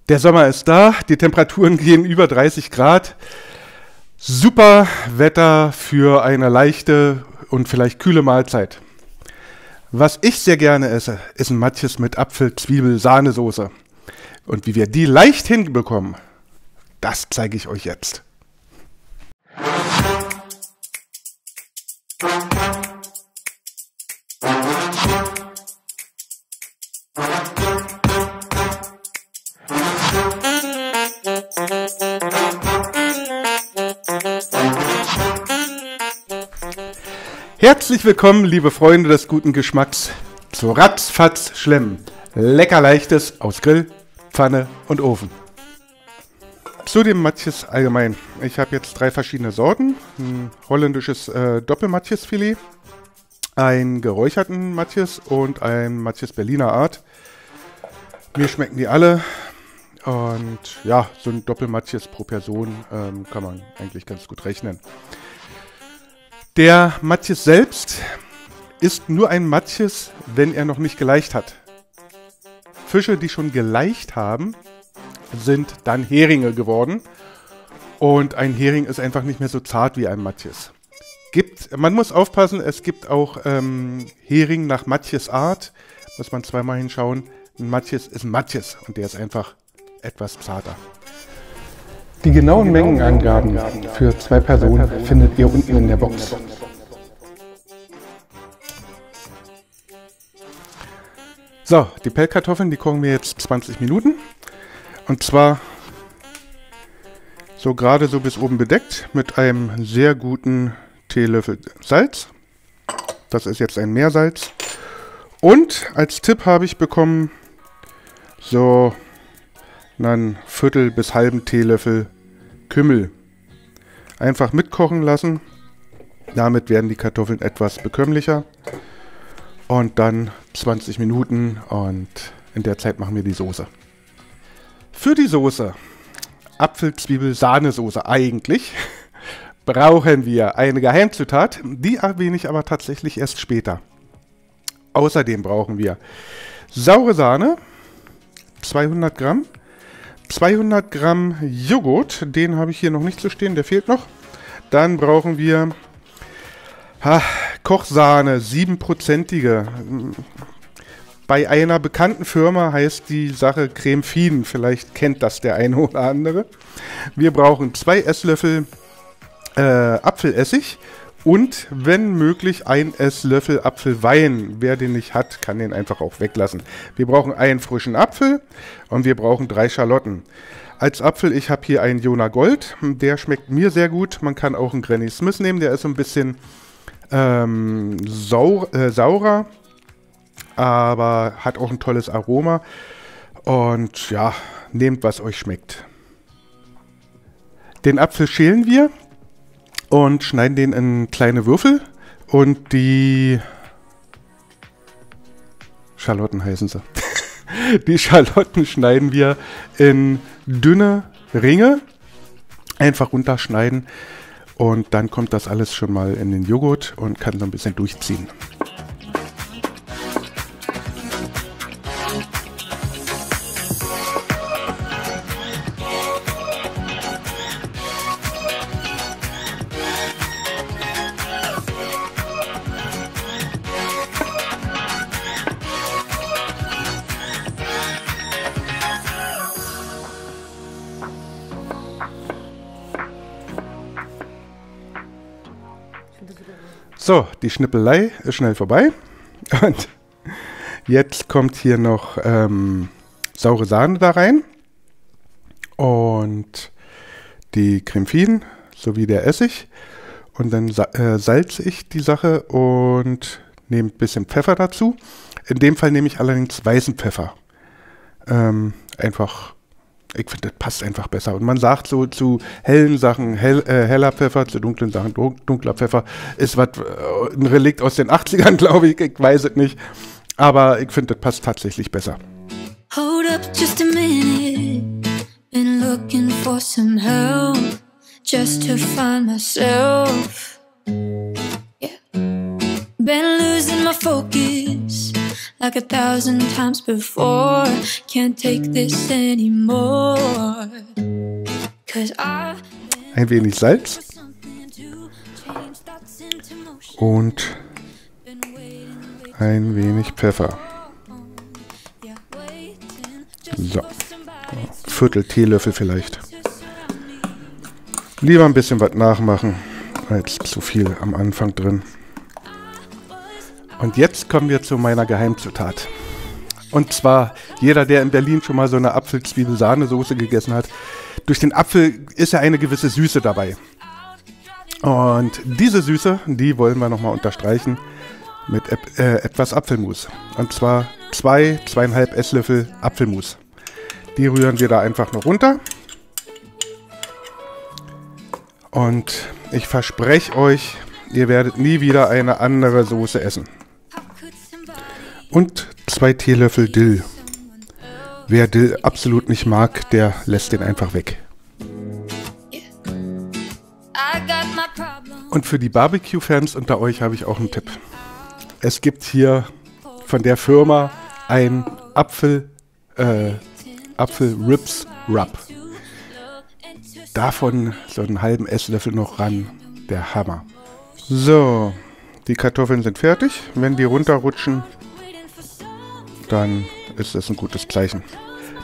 Der Sommer ist da, die Temperaturen gehen über 30 Grad. Super Wetter für eine leichte und vielleicht kühle Mahlzeit. Was ich sehr gerne esse, ist ein Matjes mit Apfel, Zwiebel, Sahnesoße. Und wie wir die leicht hinbekommen, das zeige ich euch jetzt. Herzlich willkommen, liebe Freunde des guten Geschmacks, zu Ratzfatz Schlemm. Lecker Leichtes aus Grill, Pfanne und Ofen. Zu dem Matjes allgemein. Ich habe jetzt 3 verschiedene Sorten. Ein holländisches Doppelmatjesfilet, einen geräucherten Matjes und ein Matjes Berliner Art. Mir schmecken die alle. Und ja, so ein Doppelmatjes pro Person kann man eigentlich ganz gut rechnen. Der Matjes selbst ist nur ein Matjes, wenn er noch nicht geleicht hat. Fische, die schon geleicht haben, sind dann Heringe geworden. Und ein Hering ist einfach nicht mehr so zart wie ein Matjes. Man muss aufpassen, es gibt auch Hering nach Matjes Art. Muss man zweimal hinschauen. Ein Matjes ist ein Matjes und der ist einfach etwas zarter. Die genauen Mengenangaben für 2 Personen findet ihr unten in der Box. So, die Pellkartoffeln, die kochen wir jetzt 20 Minuten. Und zwar so gerade so bis oben bedeckt mit einem sehr guten Teelöffel Salz. Das ist jetzt ein Meersalz. Und als Tipp habe ich bekommen, so einen Viertel bis halben Teelöffel Kümmel. Einfach mitkochen lassen. Damit werden die Kartoffeln etwas bekömmlicher. Und dann 20 Minuten und in der Zeit machen wir die Soße. Für die Soße, Apfel, Zwiebel, Sahnesoße eigentlich, brauchen wir eine Geheimzutat. Die erwähne ich aber tatsächlich erst später. Außerdem brauchen wir saure Sahne, 200 Gramm. 200 Gramm Joghurt, den habe ich hier noch nicht zu stehen, der fehlt noch. Dann brauchen wir Kochsahne, 7%ige. Bei einer bekannten Firma heißt die Sache Creme Fine, vielleicht kennt das der eine oder andere. Wir brauchen 2 Esslöffel Apfelessig und wenn möglich 1 Esslöffel Apfelwein. Wer den nicht hat, kann den einfach auch weglassen. Wir brauchen einen frischen Apfel und wir brauchen 3 Schalotten. Als Apfel, ich habe hier einen Jona Gold. Der schmeckt mir sehr gut. Man kann auch einen Granny Smith nehmen. Der ist so ein bisschen saurer, aber hat auch ein tolles Aroma. Und ja, nehmt, was euch schmeckt. Den Apfel schälen wir und schneiden den in kleine Würfel. Und die Schalotten heißen sie. Die Schalotten schneiden wir in dünne Ringe. Einfach runterschneiden. Und dann kommt das alles schon mal in den Joghurt und kann so ein bisschen durchziehen. So, die Schnippelei ist schnell vorbei. Und jetzt kommt hier noch saure Sahne da rein. Und die Creme Fine sowie der Essig. Und dann salze ich die Sache und nehme ein bisschen Pfeffer dazu. In dem Fall nehme ich allerdings weißen Pfeffer. Einfach, ich finde, das passt einfach besser. Und man sagt so zu hellen Sachen heller Pfeffer, zu dunklen Sachen dunkler Pfeffer. Ist was ein Relikt aus den 80ern, glaube ich. Ich weiß es nicht. Aber ich finde, das passt tatsächlich besser. Hold up just a minute. Been looking for some help just to find myself. Yeah. Been losing my focus like 1,000 times before. Can't take this anymore. 'Cause I've Ein wenig Salz und ein wenig Pfeffer. So, Viertel Teelöffel vielleicht. Lieber ein bisschen was nachmachen, als zu viel am Anfang drin. Und jetzt kommen wir zu meiner Geheimzutat. Und zwar, jeder, der in Berlin schon mal so eine Apfel-Zwiebel-Sahnesoße gegessen hat, durch den Apfel ist ja eine gewisse Süße dabei. Und diese Süße, die wollen wir nochmal unterstreichen mit etwas Apfelmus. Und zwar 2,5 Esslöffel Apfelmus. Die rühren wir da einfach noch runter. Und ich verspreche euch, ihr werdet nie wieder eine andere Soße essen. Und 2 Teelöffel Dill. Wer Dill absolut nicht mag, der lässt den einfach weg. Und für die Barbecue-Fans unter euch habe ich auch einen Tipp. Es gibt hier von der Firma ein Apfel-Ribs Rub. Davon so einen halben Esslöffel noch ran. Der Hammer. So, die Kartoffeln sind fertig. Wenn die runterrutschen, dann ist das ein gutes Zeichen.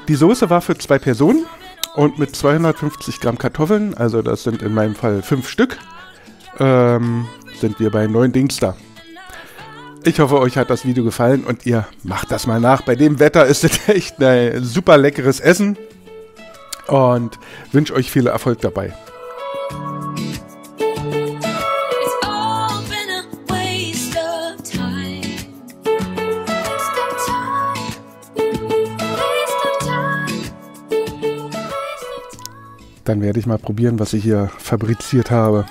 Die Soße war für 2 Personen und mit 250 Gramm Kartoffeln, also das sind in meinem Fall 5 Stück, sind wir bei 9 Dings da. Ich hoffe, euch hat das Video gefallen und ihr macht das mal nach. Bei dem Wetter ist es echt ein super leckeres Essen und wünsche euch viel Erfolg dabei. Dann werde ich mal probieren, was ich hier fabriziert habe.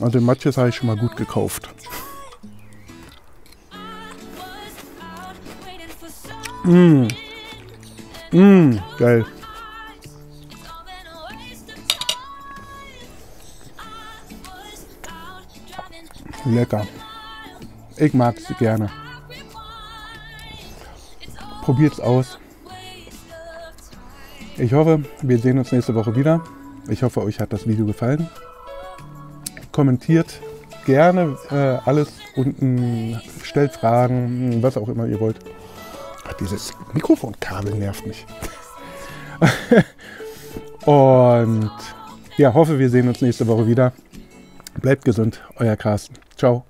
Also manches habe ich schon mal gut gekauft. Geil. Lecker. Ich mag sie gerne. Probiert's aus. Ich hoffe, wir sehen uns nächste Woche wieder. Ich hoffe, euch hat das Video gefallen. Kommentiert gerne alles unten, stellt Fragen, was auch immer ihr wollt. Ach, dieses Mikrofonkabel nervt mich. Und ja, hoffe, wir sehen uns nächste Woche wieder. Bleibt gesund, euer Carsten. Ciao.